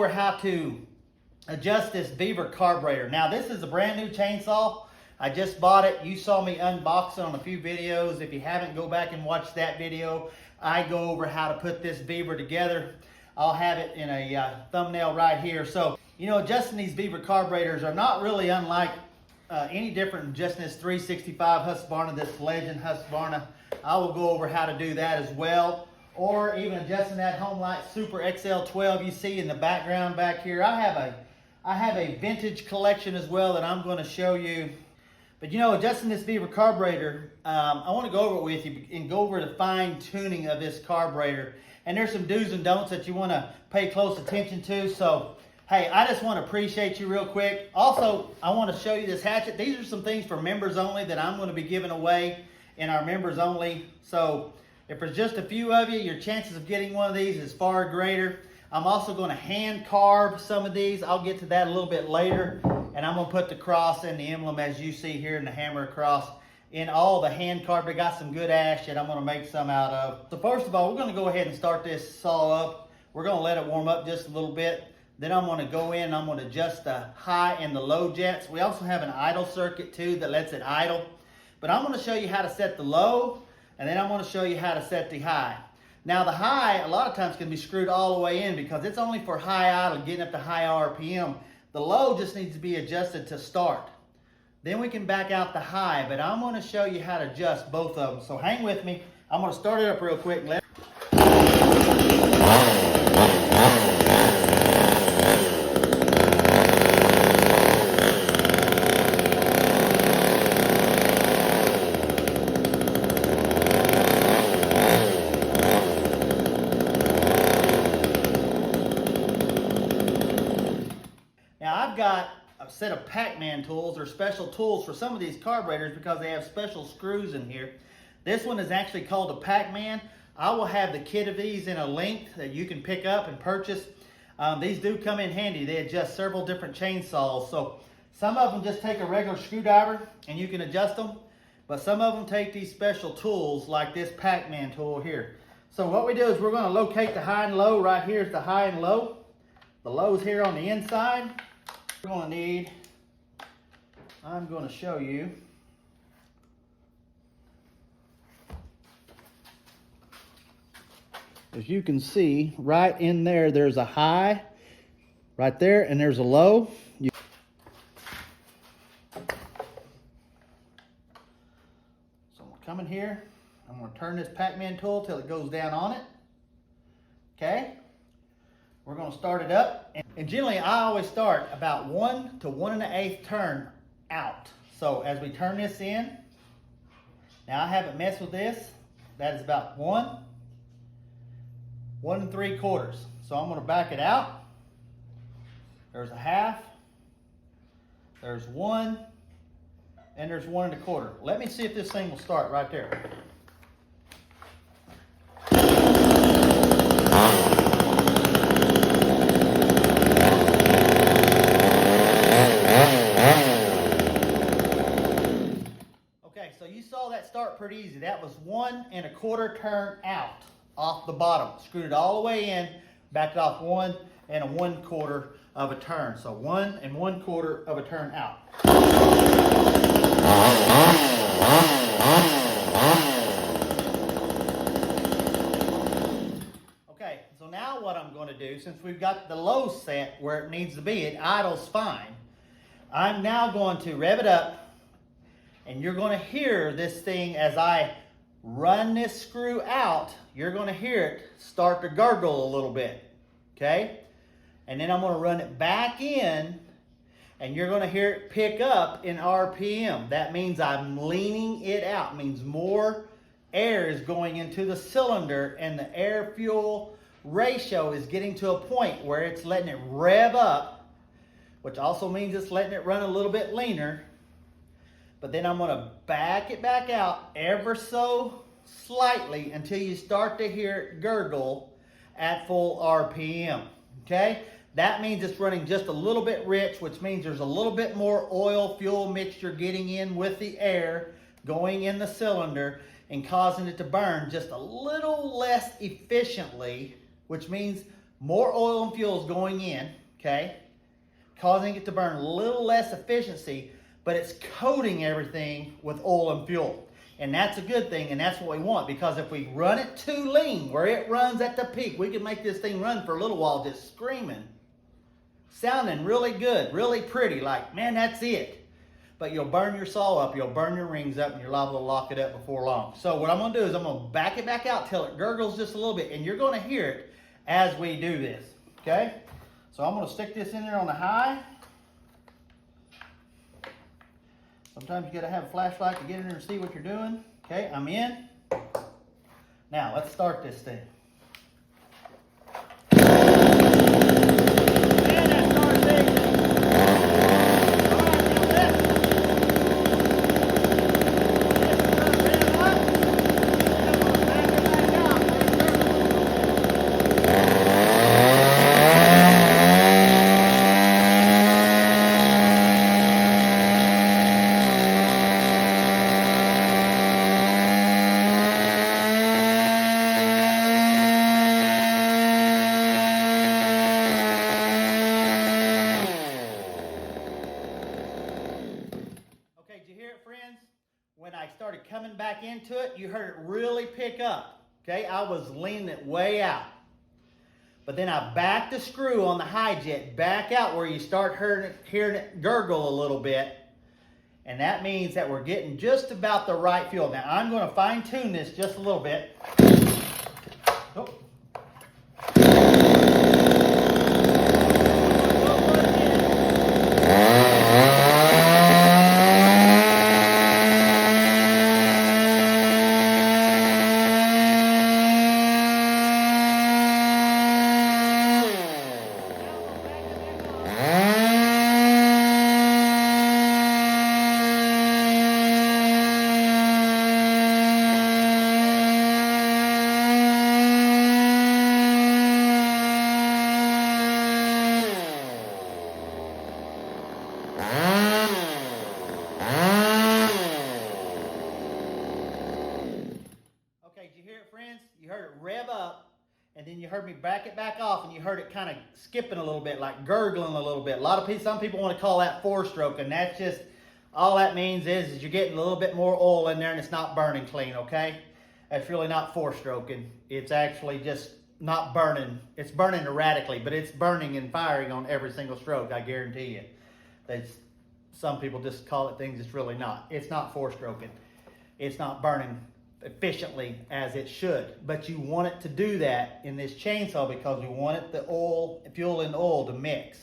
over how to adjust this VEVOR carburetor. Now this is a brand new chainsaw. I just bought it. You saw me unbox it on a few videos. If you haven't, go back and watch that video. I go over how to put this VEVOR together. I'll have it in a thumbnail right here. So, you know, adjusting these VEVOR carburetors are not really unlike any different than adjusting this 365 Husqvarna, this Legend Husqvarna. I will go over how to do that as well. Or even adjusting that Homelight Super XL12 you see in the background back here. I have a vintage collection as well that I'm going to show you. But you know, adjusting this VEVOR carburetor, I want to go over it with you and go over the fine tuning of this carburetor. And there's some do's and don'ts that you want to pay close attention to. So, hey, I just want to appreciate you real quick. Also, I want to show you this hatchet. These are some things for members only that I'm going to be giving away in our members only. So, if there's just a few of you, your chances of getting one of these is far greater. I'm also going to hand carve some of these. I'll get to that a little bit later. And I'm going to put the cross and the emblem as you see here in the hammer across in all the hand carved. I got some good ash that I'm going to make some out of. So first of all, we're going to go ahead and start this saw up. We're going to let it warm up just a little bit. Then I'm going to go in and I'm going to adjust the high and the low jets. We also have an idle circuit too that lets it idle. But I'm going to show you how to set the low, and then I'm going to show you how to set the high. Now the high, a lot of times can be screwed all the way in because it's only for high idle, getting up to high RPM. The low just needs to be adjusted to start. Then we can back out the high, but I'm going to show you how to adjust both of them. So hang with me. I'm going to start it up real quick. Got a set of Pac-Man tools or special tools for some of these carburetors because they have special screws in here. This one is actually called a Pac-Man. I will have the kit of these in a link that you can pick up and purchase. These do come in handy. They adjust several different chainsaws. So some of them just take a regular screwdriver and you can adjust them. But some of them take these special tools like this Pac-Man tool here. So what we do is we're going to locate the high and low. Right here is the high and low. The low's here on the inside. We're going to need, I'm going to show you, as you can see right in there, there's a high right there and there's a low. So I'm going to come in here, I'm going to turn this Pac-Man tool till it goes down on it. Okay, we're going to start it up. And generally, I always start about 1 to 1 1/8 turn out. So as we turn this in, now I haven't messed with this. That is about 1 3/4. So I'm going to back it out. There's a half. There's 1, and there's 1 1/4. Let me see if this thing will start right there. Start pretty easy. That was 1 1/4 turn out off the bottom. Screwed it all the way in, backed it off 1 1/4 of a turn. So 1 1/4 of a turn out. Okay, so now what I'm going to do, since we've got the low set where it needs to be, it idles fine. I'm now going to rev it up. And you're going to hear this thing as I run this screw out. You're going to hear it start to gurgle a little bit. Okay? And then I'm going to run it back in. And you're going to hear it pick up in RPM. That means I'm leaning it out. It means more air is going into the cylinder. And the air-fuel ratio is getting to a point where it's letting it rev up. Which also means it's letting it run a little bit leaner. But then I'm going to back it back out ever so slightly until you start to hear it gurgle at full RPM. Okay? That means it's running just a little bit rich, which means there's a little bit more oil fuel mixture getting in with the air going in the cylinder and causing it to burn just a little less efficiently, which means more oil and fuel is going in, okay, causing it to burn a little less efficiency, but it's coating everything with oil and fuel. And that's a good thing, and that's what we want, because if we run it too lean, where it runs at the peak, we can make this thing run for a little while just screaming, sounding really good, really pretty, like, man, that's it. But you'll burn your saw up, you'll burn your rings up, and you're liable to lock it up before long. So what I'm going to do is I'm going to back it back out till it gurgles just a little bit, and you're going to hear it as we do this, okay? So I'm going to stick this in there on the high. Sometimes you got to have a flashlight to get in there and see what you're doing. Okay, I'm in. Now let's start this thing. When I started coming back into it, you heard it really pick up. Okay, I was leaning it way out. But then I backed the screw on the high jet back out where you start hearing it gurgle a little bit. And that means that we're getting just about the right fuel. Now I'm going to fine tune this just a little bit. Oh. You heard it rev up, and then you heard me back it back off, and you heard it kind of skipping a little bit, like gurgling a little bit. Some people want to call that four-stroke, and that's just, all that means is you're getting a little bit more oil in there, and it's not burning clean, okay? That's really not four-stroking. It's actually just not burning. It's burning erratically, but it's burning and firing on every single stroke, I guarantee you. Some people just call it things it's really not. It's not four-stroking. It's not burning efficiently as it should, but you want it to do that in this chainsaw because we want the fuel and oil to mix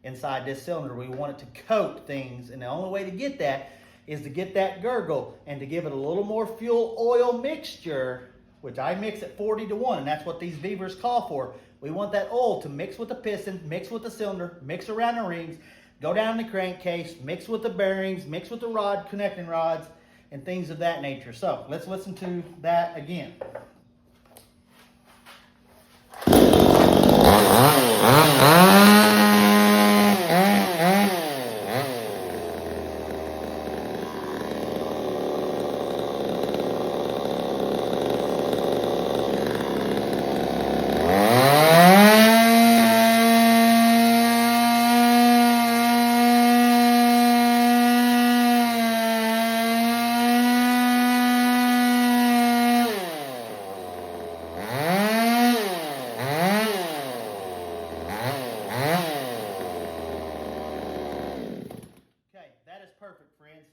inside this cylinder. We want it to coat things, and the only way to get that is to get that gurgle and to give it a little more fuel oil mixture, which I mix at 40-1, and that's what these VEVORs call for. We want that oil to mix with the piston, mix with the cylinder, mix around the rings, go down the crankcase, mix with the bearings, mix with the connecting rods, and things of that nature. So let's listen to that again.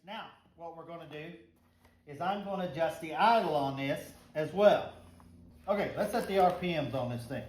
Now, what we're going to do is I'm going to adjust the idle on this as well. Okay, let's set the RPMs on this thing.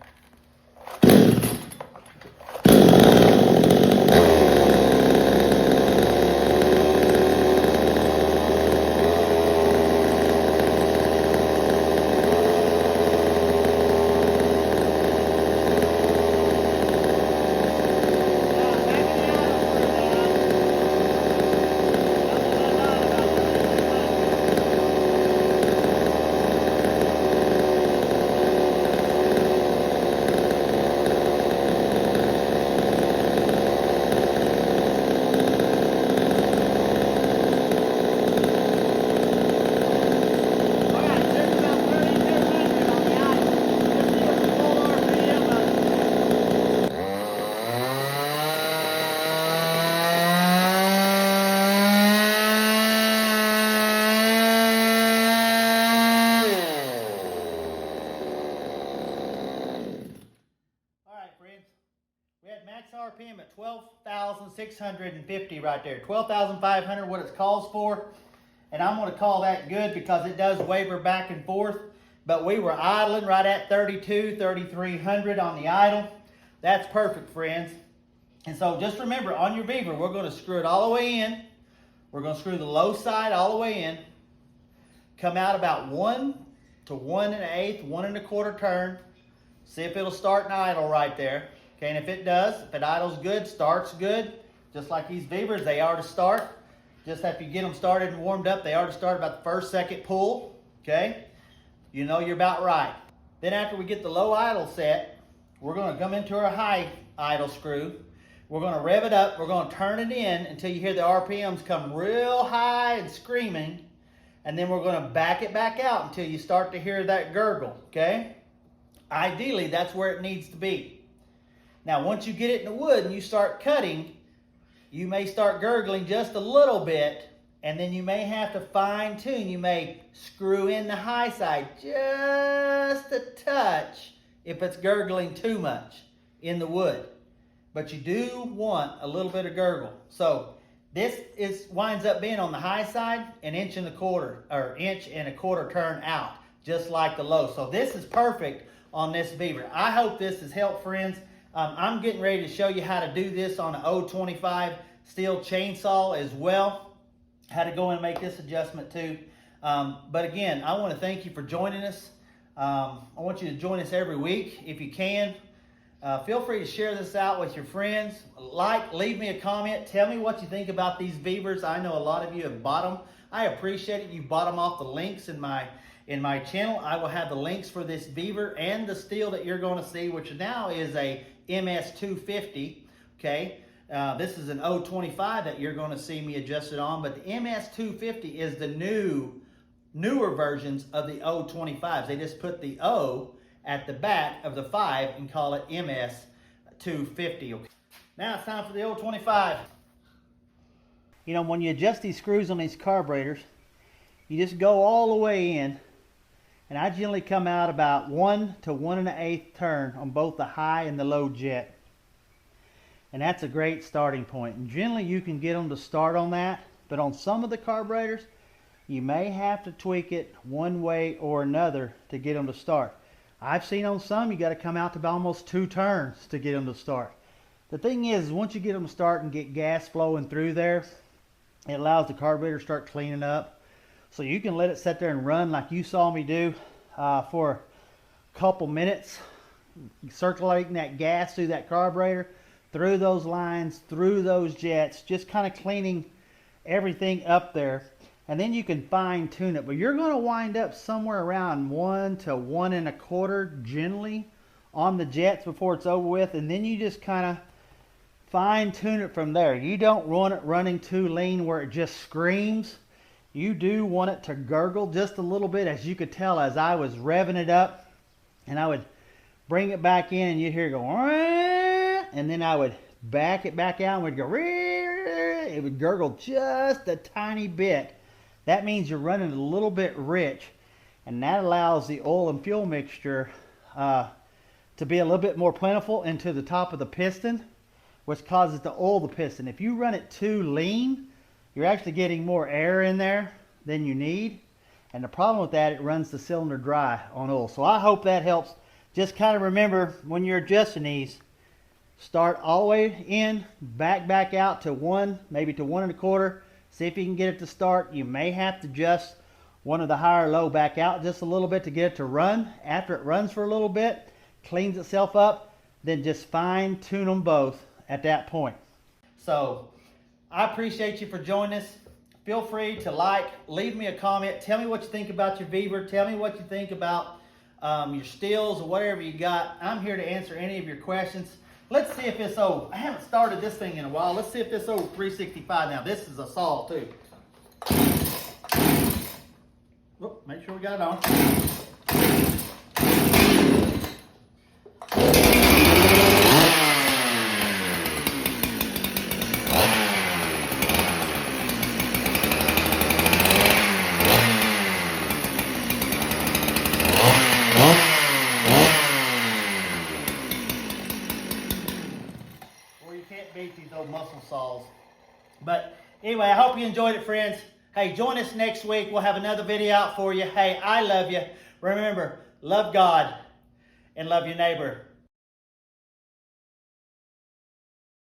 12,650 right there. 12,500 what it calls for. And I'm going to call that good because it does waver back and forth. But we were idling right at 3,300 on the idle. That's perfect, friends. And so just remember, on your VEVOR, we're going to screw it all the way in. We're going to screw the low side all the way in. Come out about 1 to 1 1/8, 1 1/4 turn. See if it'll start and idle right there. Okay, and if it does, if it idles good, starts good, just like these VEVORs, they are to start. Just after you get them started and warmed up, they are to start about the first, second pull. Okay, you know you're about right. Then after we get the low idle set, we're going to come into our high idle screw. We're going to rev it up. We're going to turn it in until you hear the RPMs come real high and screaming. And then we're going to back it back out until you start to hear that gurgle. Okay, ideally that's where it needs to be. Now, once you get it in the wood and you start cutting, you may start gurgling just a little bit, and then you may have to fine tune. You may screw in the high side just a touch if it's gurgling too much in the wood. But you do want a little bit of gurgle. So this winds up being on the high side, 1 1/4 or 1 1/4 turn out, just like the low. So this is perfect on this VEVOR. I hope this has helped, friends. I'm getting ready to show you how to do this on an 025 Stihl chainsaw as well. How to go and make this adjustment too. But again, I want to thank you for joining us. I want you to join us every week if you can. Feel free to share this out with your friends. Leave me a comment. Tell me what you think about these VEVORs. I know a lot of you have bought them. I appreciate it. You bought them off the links in my channel. I will have the links for this VEVOR and the Stihl that you're going to see, which now is a MS250. Okay, this is an 025 that you're going to see me adjusted on, but the MS250 is the newer versions of the 025s. They just put the O at the back of the 5 and call it MS250. Okay. Now it's time for the 025. You know, when you adjust these screws on these carburetors, you just go all the way in. And I generally come out about 1 to 1 1/8 turn on both the high and the low jet. And that's a great starting point. And generally you can get them to start on that. But on some of the carburetors, you may have to tweak it one way or another to get them to start. I've seen on some, you got to come out to about almost 2 turns to get them to start. The thing is, once you get them to start and get gas flowing through there, it allows the carburetor to start cleaning up. So you can let it sit there and run like you saw me do for a couple minutes, circulating that gas through that carburetor, through those lines, through those jets, just kind of cleaning everything up there. And then you can fine tune it. But you're going to wind up somewhere around 1 to 1 1/4 generally on the jets before it's over with. And then you just kind of fine tune it from there. You don't want it running too lean where it just screams. You do want it to gurgle just a little bit, as you could tell as I was revving it up. And I would bring it back in and you'd hear it go, and then I would back it back out and would go, it would gurgle just a tiny bit. That means you're running a little bit rich, and that allows the oil and fuel mixture to be a little bit more plentiful into the top of the piston, which causes to oil the piston. If you run it too lean, you're actually getting more air in there than you need. And the problem with that, it runs the cylinder dry on oil. So I hope that helps. Just kind of remember when you're adjusting these, start all the way in, back out to 1, maybe to 1 1/4. See if you can get it to start. You may have to adjust one of the higher low back out just a little bit to get it to run. After it runs for a little bit, cleans itself up, then just fine tune them both at that point. So I appreciate you for joining us. Feel free to leave me a comment. Tell me what you think about your VEVOR. Tell me what you think about your Stihls or whatever you got. I'm here to answer any of your questions. Let's see if it's old. I haven't started this thing in a while. Let's see if this old 365. Now this is a saw too. Whoop, make sure we got it on. hate these old muscle saws. But anyway, I hope you enjoyed it, friends. Hey, join us next week. We'll have another video out for you. Hey, I love you. Remember, love God and love your neighbor.